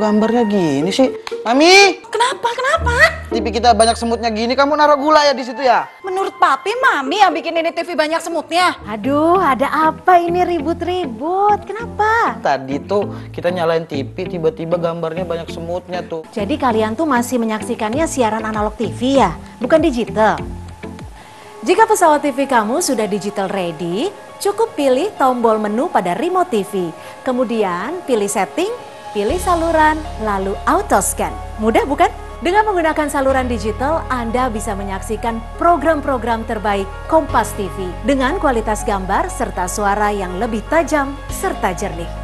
gambarnya gini sih? Mami! Kenapa? TV kita banyak semutnya gini, kamu naruh gula ya di situ ya? Menurut Papi, Mami yang bikin ini TV banyak semutnya. Aduh, ada apa ini ribut-ribut? Kenapa? Tadi tuh kita nyalain TV, tiba-tiba gambarnya banyak semutnya tuh. Jadi kalian tuh masih menyaksikannya siaran analog TV ya? Bukan digital? Jika pesawat TV kamu sudah digital ready, cukup pilih tombol menu pada remote TV. Kemudian pilih setting, pilih saluran, lalu auto scan. Mudah bukan? Dengan menggunakan saluran digital, Anda bisa menyaksikan program-program terbaik Kompas TV dengan kualitas gambar serta suara yang lebih tajam serta jernih.